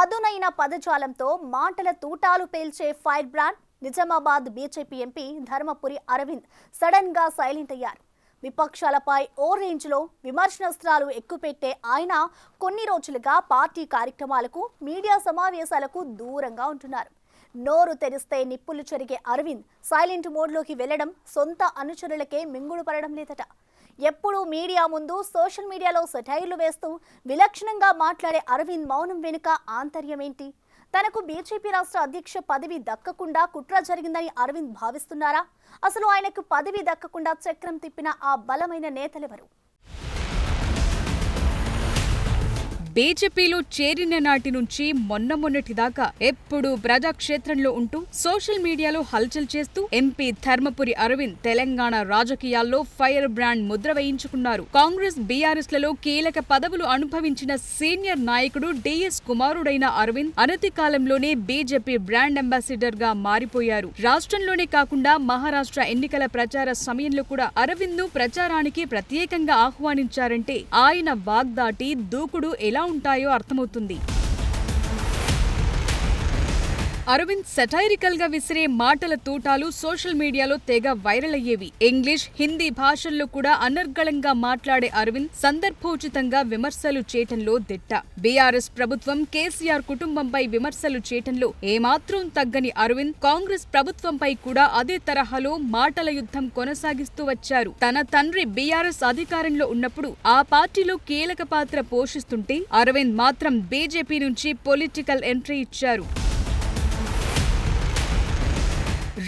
పదునైన పదజాలంతో మాటల తూటాలు పేల్చే fire brand Nizamabad BJP MP Dharmapuri Arvind sudden గా సైలెంట్ అయ్యారు. విపక్షాలపై ఓ రేంజ్లో విమర్శనాస్త్రాలు ఎక్కుపెట్టే ఆయన కొన్ని రోజులుగా పార్టీ కార్యక్రమాలకు, మీడియా సమావేశాలకు దూరంగా ఉంటున్నారు. నోరు తెరిస్తే నిప్పులు చెరిగే అరవింద్ సైలెంట్ మోడ్లోకి వెళ్లడం సొంత అనుచరులకే మింగుడు పడడం లేదట. ఎప్పుడూ మీడియా ముందు సోషల్ మీడియాలో సెటైర్లు వేస్తూ విలక్షణంగా మాట్లాడే అరవింద్ మౌనం వెనుక ఆంతర్యమేంటి? తనకు బీజేపీ రాష్ట్ర అధ్యక్ష పదవి దక్కకుండా కుట్ర జరిగిందని అరవింద్ భావిస్తున్నారా? అసలు ఆయనకు పదవి దక్కకుండా చక్రం తిప్పిన ఆ బలమైన నేతలెవరు? బీజేపీలో చేరిన నాటి నుంచి మొన్నటి దాకా ఎప్పుడూ ప్రజాక్షేత్రంలో ఉంటూ సోషల్ మీడియాలో హల్చల్ చేస్తూ ఎంపీ ధర్మపురి అరవింద్ తెలంగాణ రాజకీయాల్లో fire brand Mudra వేయించుకున్నారు. Congress BRS లలో కీలక పదవులు అనుభవించిన సీనియర్ నాయకుడు డిఎస్ కుమారుడైన అరవింద్ అనతి కాలంలోనే బీజేపీ బ్రాండ్ అంబాసిడర్ గా మారిపోయారు. రాష్ట్రంలోనే కాకుండా మహారాష్ట్ర ఎన్నికల ప్రచార సమయంలో కూడా అరవింద్ ను ప్రచారానికి ప్రత్యేకంగా ఆహ్వానించారంటే ఆయన వాగ్దాటి, దూకుడు ఎలా ఉంటాయో అర్థమవుతుంది. అరవింద్ సెటైరికల్ గా విసిరే మాటల తూటాలు సోషల్ మీడియాలో తెగ వైరల్ అయ్యేవి. ఇంగ్లీష్, హిందీ భాషల్లో కూడా అనర్గళంగా మాట్లాడే అరవింద్ సందర్భోచితంగా విమర్శలు చేయటంలో దిట్ట. బీఆర్ఎస్ ప్రభుత్వం, కేసీఆర్ కుటుంబంపై విమర్శలు చేయటంలో ఏమాత్రం తగ్గని అరవింద్ కాంగ్రెస్ ప్రభుత్వంపై కూడా అదే తరహాలో మాటల యుద్ధం కొనసాగిస్తూ వచ్చారు. తన తండ్రి బీఆర్ఎస్ అధికారంలో ఉన్నప్పుడు ఆ పార్టీలో కీలక పాత్ర పోషిస్తుంటే అరవింద్ మాత్రం బీజేపీ నుంచి పొలిటికల్ ఎంట్రీ ఇచ్చారు.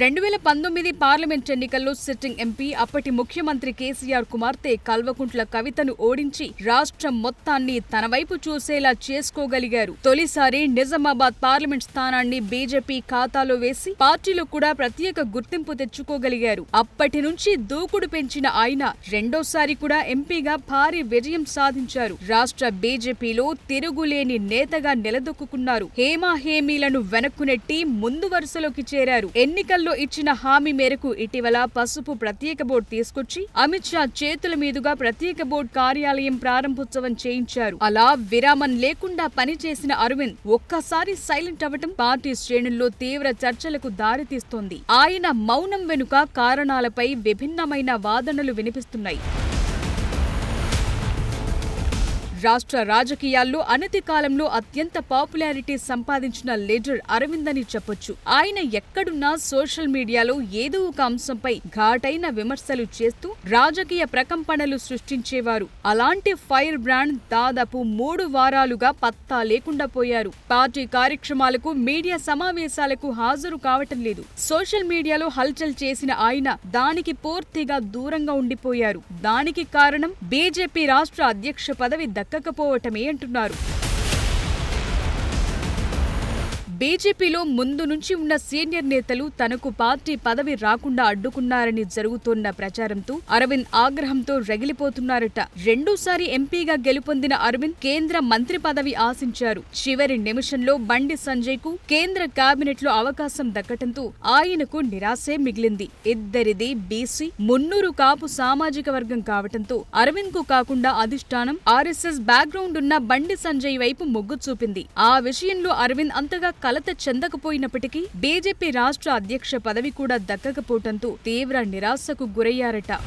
2019 పార్లమెంట్ ఎన్నికల్లో సిట్టింగ్ ఎంపీ, అప్పటి ముఖ్యమంత్రి కేసీఆర్ కుమార్తె కల్వకుంట్ల కవితను ఓడించి రాష్ట్రం మొత్తాన్ని తన వైపు చూసేలా చేసుకోగలిగారు. తొలిసారి నిజామాబాద్ పార్లమెంట్ స్థానాన్ని బీజేపీ ఖాతాలో వేసి పార్టీలో కూడా ప్రత్యేక గుర్తింపు తెచ్చుకోగలిగారు. అప్పటి నుంచి దూకుడు పెంచిన ఆయన రెండోసారి కూడా ఎంపీగా భారీ విజయం సాధించారు. రాష్ట్ర బీజేపీలో తిరుగులేని నేతగా నిలదొక్కున్నారు. హేమాహేమీలను వెనక్కునెట్టి ముందు వరుసలోకి చేరారు. ఎన్నికల్లో ఇచ్చిన హామీ మేరకు ఇటీవల పసుపు ప్రత్యేక బోర్డు తీసుకొచ్చి అమిత్ షా చేతుల మీదుగా ప్రత్యేక బోర్డు కార్యాలయం ప్రారంభోత్సవం చేయించారు. అలా విరామం లేకుండా పనిచేసిన అరవింద్ ఒక్కసారి సైలెంట్ అవ్వటం పార్టీ శ్రేణుల్లో తీవ్ర చర్చలకు దారితీస్తోంది. ఆయన మౌనం వెనుక కారణాలపై విభిన్నమైన వాదనలు వినిపిస్తున్నాయి. రాష్ట్ర రాజకీయాల్లో అనతి కాలంలో అత్యంత పాపులారిటీ సంపాదించిన లీడర్ అరవింద్ అని చెప్పొచ్చు. ఆయన ఎక్కడున్నా సోషల్ మీడియాలో ఏదో ఒక అంశంపై ఘాటైన విమర్శలు చేస్తూ రాజకీయ ప్రకంపనలు సృష్టించేవారు. అలాంటి ఫైర్ బ్రాండ్ దాదాపు 3 వారాలుగా పత్తా లేకుండా పోయారు. పార్టీ కార్యక్రమాలకు, మీడియా సమావేశాలకు హాజరు కావటం లేదు. సోషల్ మీడియాలో హల్చల్ చేసిన ఆయన దానికి పూర్తిగా దూరంగా ఉండిపోయారు. దానికి కారణం బీజేపీ రాష్ట్ర అధ్యక్ష పదవి దక్కకపోవటమే అంటున్నారు. బీజేపీలో ముందు నుంచి ఉన్న సీనియర్ నేతలు తనకు పార్టీ పదవి రాకుండా అడ్డుకున్నారని జరుగుతోన్న ప్రచారంతో అరవింద్ ఆగ్రహంతో రగిలిపోతున్నారట. రెండోసారి ఎంపీగా గెలుపొందిన అరవింద్ కేంద్ర మంత్రి పదవి ఆశించారు. చివరి నిమిషంలో బండి సంజయ్ కు కేంద్ర కేబినెట్ లో అవకాశం దక్కటంతో ఆయనకు నిరాశే మిగిలింది. ఇద్దరిది బీసీ, మున్నూరు కాపు సామాజిక వర్గం కావటంతో అరవింద్ కు కాకుండా అధిష్టానం ఆర్ఎస్ఎస్ బ్యాక్గ్రౌండ్ ఉన్న బండి సంజయ్ వైపు మొగ్గు చూపింది. ఆ విషయంలో అరవింద్ అంతగా కలత చెందకపోయినప్పటికీ బీజేపీ రాష్ట్ర అధ్యక్ష పదవి కూడా దక్కకపోవడంతో తీవ్ర నిరాశకు గురయ్యారట.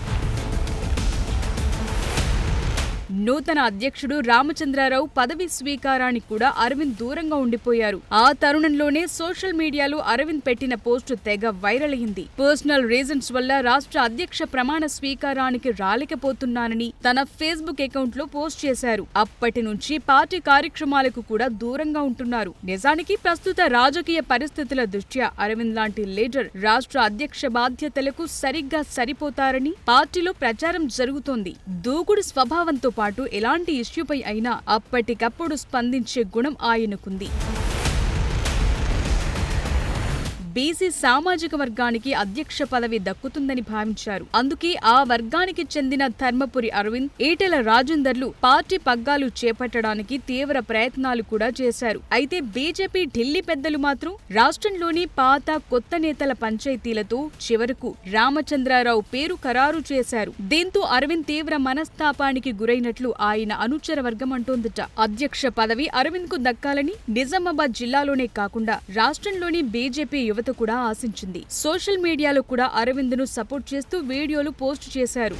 నూతన అధ్యక్షుడు రామచంద్రారావు పదవి స్వీకారానికి కూడా అరవింద్ దూరంగా ఉండిపోయారు. ఆ తరుణంలోనే సోషల్ మీడియాలో అరవింద్ పెట్టిన పోస్టు తెగ వైరల్ అయింది. పర్సనల్ రీజన్స్ వల్ల రాష్ట్ర అధ్యక్ష ప్రమాణ స్వీకారానికి రాలేకపోతున్నానని తన ఫేస్బుక్ అకౌంట్ లో పోస్ట్ చేశారు. అప్పటి నుంచి పార్టీ కార్యక్రమాలకు కూడా దూరంగా ఉంటున్నారు. నిజానికి ప్రస్తుత రాజకీయ పరిస్థితుల దృష్ట్యా అరవింద్ లాంటి లీడర్ రాష్ట్ర అధ్యక్ష బాధ్యతలకు సరిగ్గా సరిపోతారని పార్టీలో ప్రచారం జరుగుతోంది. దూకుడు స్వభావంతో పాటు ఎలాంటి ఇష్యూపై అయినా అప్పటికప్పుడు స్పందించే గుణం ఆయనకుంది. బీసీ సామాజిక వర్గానికి అధ్యక్ష పదవి దక్కుతుందని భావించారు. అందుకే ఆ వర్గానికి చెందిన ధర్మపురి అరవింద్, ఈటెల రాజేందర్లు పార్టీ పగ్గాలు చేపట్టడానికి తీవ్ర ప్రయత్నాలు కూడా చేశారు. అయితే బీజేపీ ఢిల్లీ పెద్దలు మాత్రం రాష్ట్రంలోని పాత కొత్త నేతల పంచాయతీలతో చివరకు రామచంద్రారావు పేరు ఖరారు చేశారు. దీంతో అరవింద్ తీవ్ర మనస్తాపానికి గురైనట్లు ఆయన అనుచర వర్గం అంటోందట. అధ్యక్ష పదవి అరవింద్ కు దక్కాలని నిజామాబాద్ జిల్లాలోనే కాకుండా రాష్ట్రంలోని బీజేపీ యువత కూడా ఆశించింది. సోషల్ మీడియాలో కూడా అరవింద్ ను సపోర్ట్ చేస్తూ వీడియోలు పోస్ట్ చేశారు.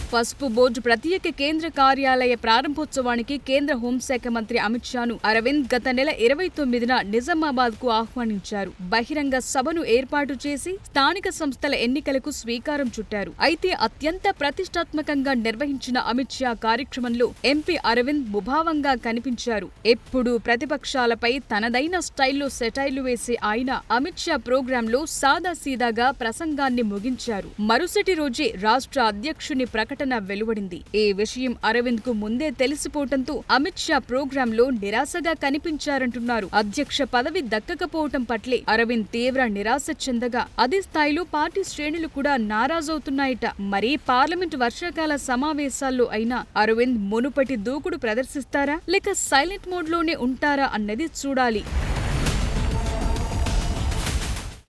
పసుపు బోర్డు ప్రత్యేక కేంద్ర కార్యాలయ ప్రారంభోత్సవానికి కేంద్ర హోంశాఖ మంత్రి అమిత్ షాను అరవింద్ గత నెల 29న నిజామాబాద్ కు ఆహ్వానించారు. బహిరంగ సభను ఏర్పాటు చేసి స్థానిక సంస్థల ఎన్నికలకు స్వీకారం చుట్టారు. అయితే అత్యంత ప్రతిష్టాత్మకంగా నిర్వహించిన అమిత్ షా కార్యక్రమంలో ఎంపీ అరవింద్ ముభావంగా కనిపించారు. ఎప్పుడూ ప్రతిపక్షాలపై తనదైన స్టైల్లో సెటైర్లు వేసే ఆయన అమిత్ షా ప్రోగ్రాంలో సాదాసీదాగా ప్రసంగాన్ని ముగించారు. మరుసటి రోజే రాష్ట్ర అధ్యక్షుని ప్రకటన వెలువడింది. ఈ విషయం అరవింద్ కు ముందే తెలిసిపోవడంతో అమిత్ షా ప్రోగ్రాం లో నిరాశగా కనిపించారంటున్నారు. అధ్యక్ష పదవి దక్కకపోవటం పట్లే అరవింద్ తీవ్ర నిరాశ చెందగా అదే స్థాయిలో పార్టీ శ్రేణులు కూడా నారాజవుతున్నాయట. మరి పార్లమెంటు వర్షాకాల సమావేశాల్లో అయినా అరవింద్ మునుపటి దూకుడు ప్రదర్శిస్తారా లేక సైలెంట్ మోడ్ లోనే ఉంటారా అన్నది చూడాలి.